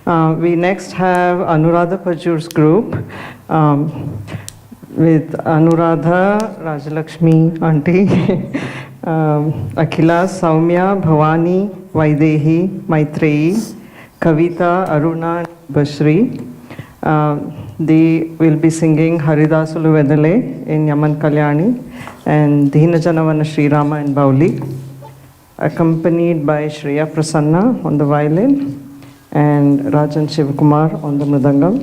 We next have Anuradha Pajur's group with Anuradha, Rajalakshmi Auntie, Akhila, Saumya, Bhavani, Vaidehi, Maitreyi, Kavita, Aruna, Bashri. They will be singing Haridasulu Vedale in Yaman Kalyani and Dhinajanavan Sri Rama in Bauli, accompanied by Shreya Prasanna on the violin and Rajan Shivakumar on the mridangam.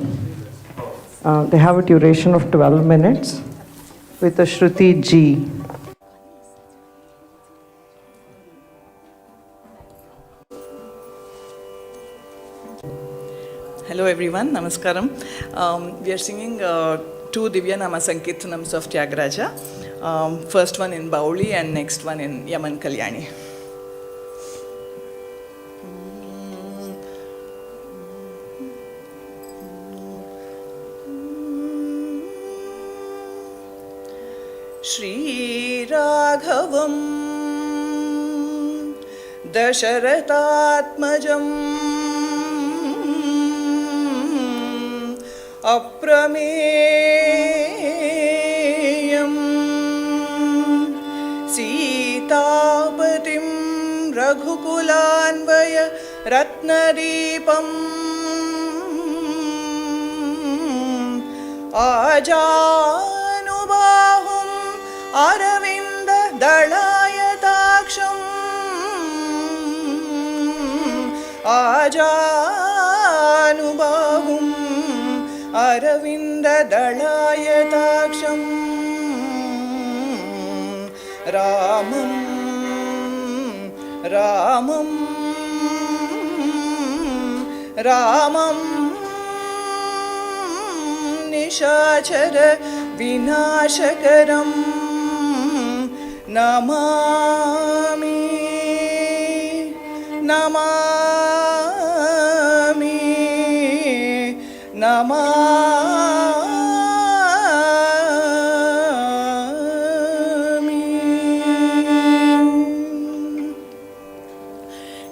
They have a duration of 12 minutes with a Shruti G. Hello everyone, Namaskaram. We are singing two Divya Nama Sankirtanams of Tyagaraja. First one in Bauli and next one in Yaman Kalyani. Shri Raghavam Dasharathatmajam Aprameyam Sitapatim Raghukulanvaya Ratnadipam Ajanubahum Aravinda Dalayataaksham Ajanubahum Aravinda Dalayataaksham Ramam Ramam Ramam Nishachara Vinashakaram Namami Namami Namami.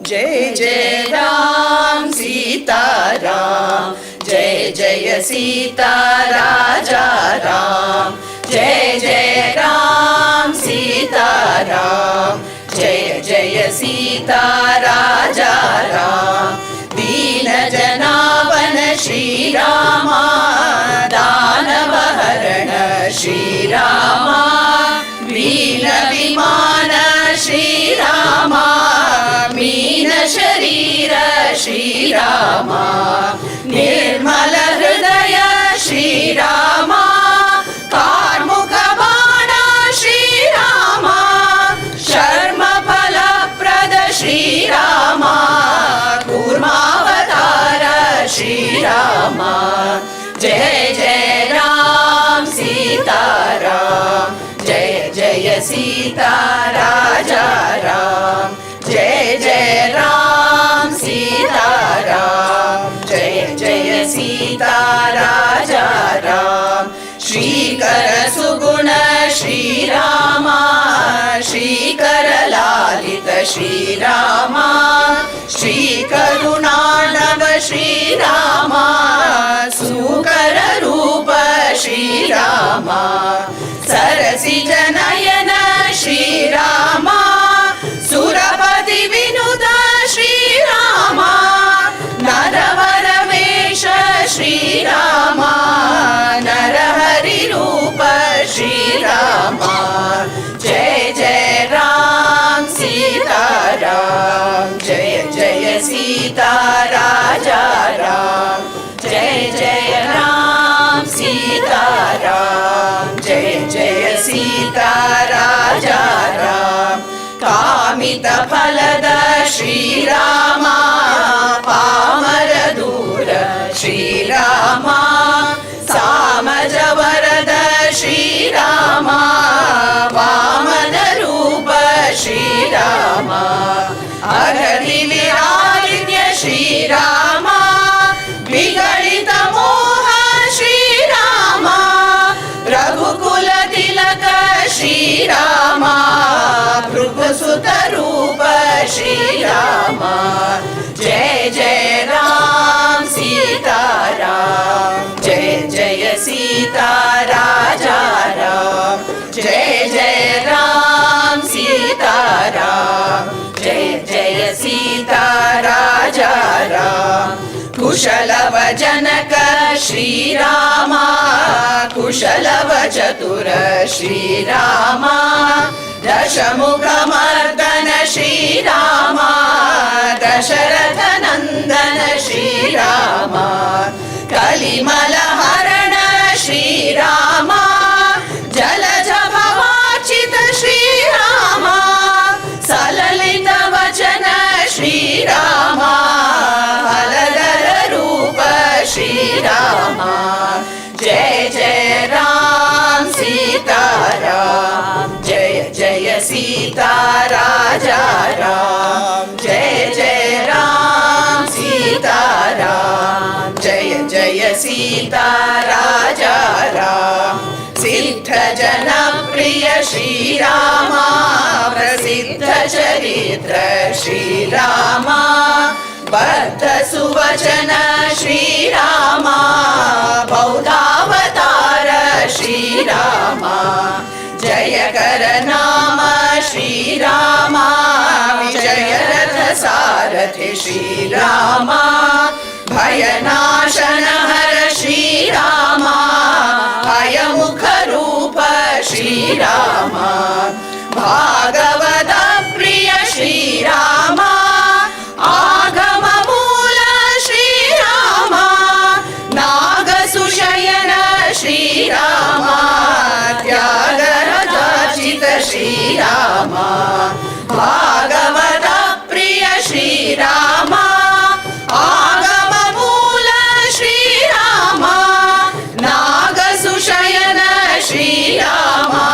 Jai Jai Ram Sita Ram, Jai Jai Sita Raja Ram, Jai Jai Ram Sita Ram, Jai Jai Sita Raja Ram, Deena Janavana Shri Rama, Danavaharana Shri Rama, Veena Vimana Shri Rama, Meena Sharira Shri Rama, Nirmala Hridaya Shri Rama, Karmukha Bana Shri Rama, Sharma Phala Prada Shri Rama, Kurmavatara Shri Rama, Jai Jai Ram Sita Ram, Jai Jai Sita Raja Ram, Jai Jai Ram Sita Ram, Jai Jai Sita Raja Ram, Shri Kara Suguna Shri Rama, Shri Kara Lalita Shri Rama, Shri Karunanava Shri Rama, Sukara Rupa Shri Rama, Sarasi Janayana Shri Rama, Surapati Vinuta Shri Rama, Naravaramesha Shri Rama, Narahari Rupa Shri Rama, Jai Jai Ram Sita Ram, Jai Jai Sita Raja Ram, Jai Jai Ram Sita Ram, Jai Jai Sita Raja Ram, Kamita Phalada Shri Rama, Pamara Dura Shri Rama, Samaja Varada Shri Rama, Vamana Rupa Shri Rama, Arhati Viharitya Shri Rama, Vigarita Moha Shri Rama, Raghukula Tilaka Shri Rama, Prabhusuta Rupa Shri Rama, Jai Jai Ram Sita राजा राम कुशलव जनक श्रीरामा कुशलव चतुर श्रीरामा दशमुखमर्दन श्रीरामा दशरथ नन्दन श्रीरामा कलिमलहरण श्रीरामा जलज भवाचित श्रीरामा सललित वचन श्रीरामा हलधर रूप श्रीरामा जय जय राम सीता राम जय जय सीता राजा राम जय जय राम सीता राम जय जय सीता राजा राम सिद्ध जन प्रिय श्रीरामा प्रसिद्ध चरित्र श्रीरामा बद्ध सुवचन श्रीरामा बौद्धावतार श्रीरामा जयकर नाम श्रीरामा विजय रथ सारथि श्रीरामा भयनाशन हर श्रीरामा भयमुख रूप श्रीरामा भागवत प्रिय श्रीरामा आगम मूल श्रीरामा नागसुशयन श्रीरामा त्यागराजार्चित श्रीरामा भागवत प्रिय श्रीरामा आगम मूल श्रीरामा नागसुशयन श्रीरामा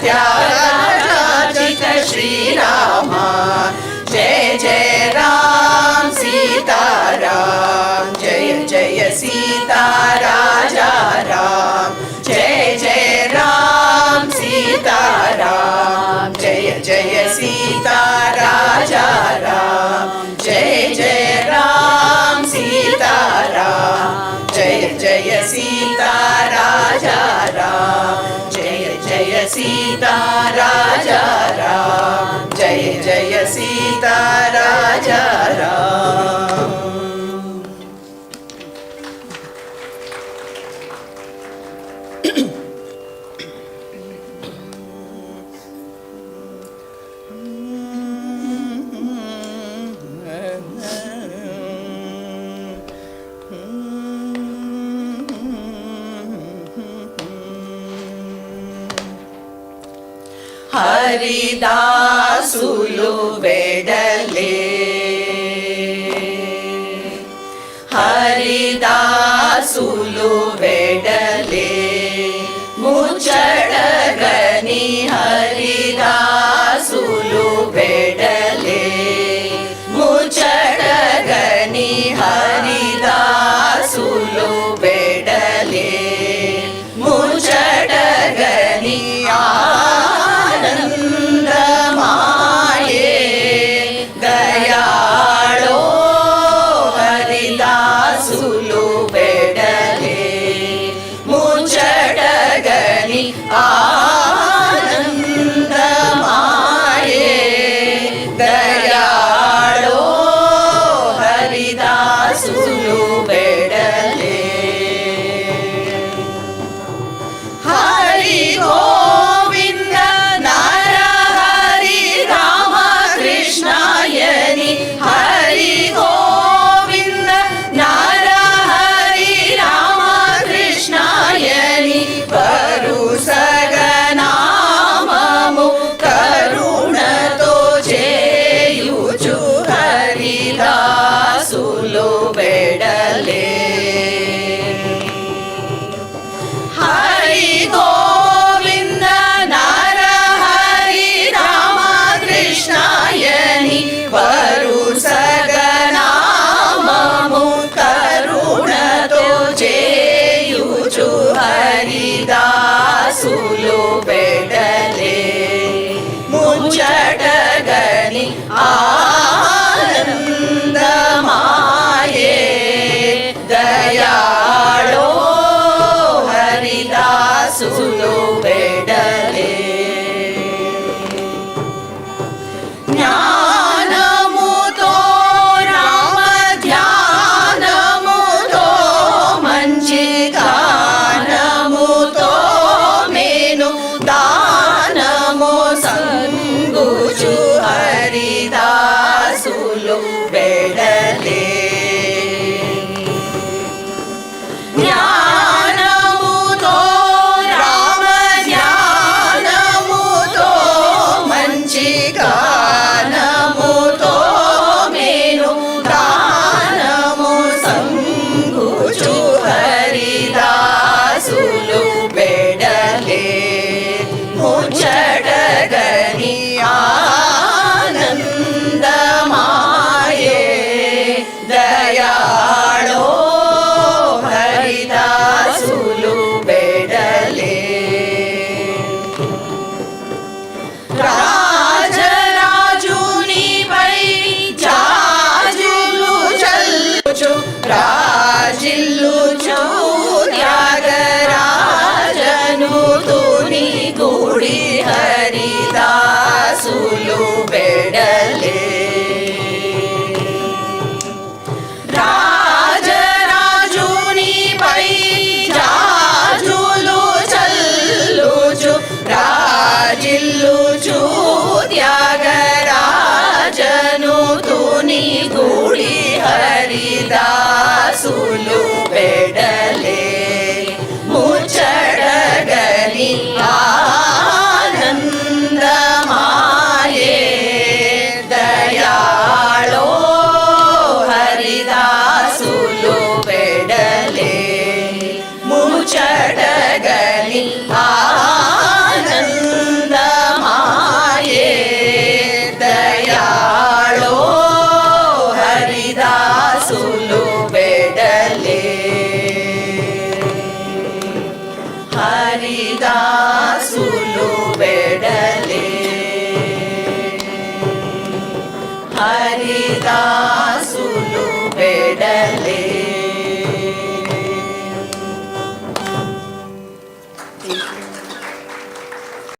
त्यागराजार्चित श्रीरामा जय जय राम सीता राम जय जय सीता राजा राम जय जय राम सीता राम जय जय सीता राजा राम जय जय राम सीता राम जय जय सीता राजा राम जय जय सीता राजा राम जय जय सीता राजा राम హరిదాసులు వెడలే హరిదాసులు వెడలే ముచ్చడగని హరిదాసులు వెడలే ముచ్చడగని హరిదాసులు వెడలే ముచ్చడగని आनंदमाये दयाळो हरिदासुलु वेडले मुचडगनि आनंद గూడి హరిదాసులు బెడలే ముచ్చడగని ఆనందమాయే దయాళో హరిదాసులు బెడలే ముచ్చడగని ఆనందమాయే దయాళో హరిదాసులు బెడలే హరిదాసులు బెడలే హరిదాసులు బెడలే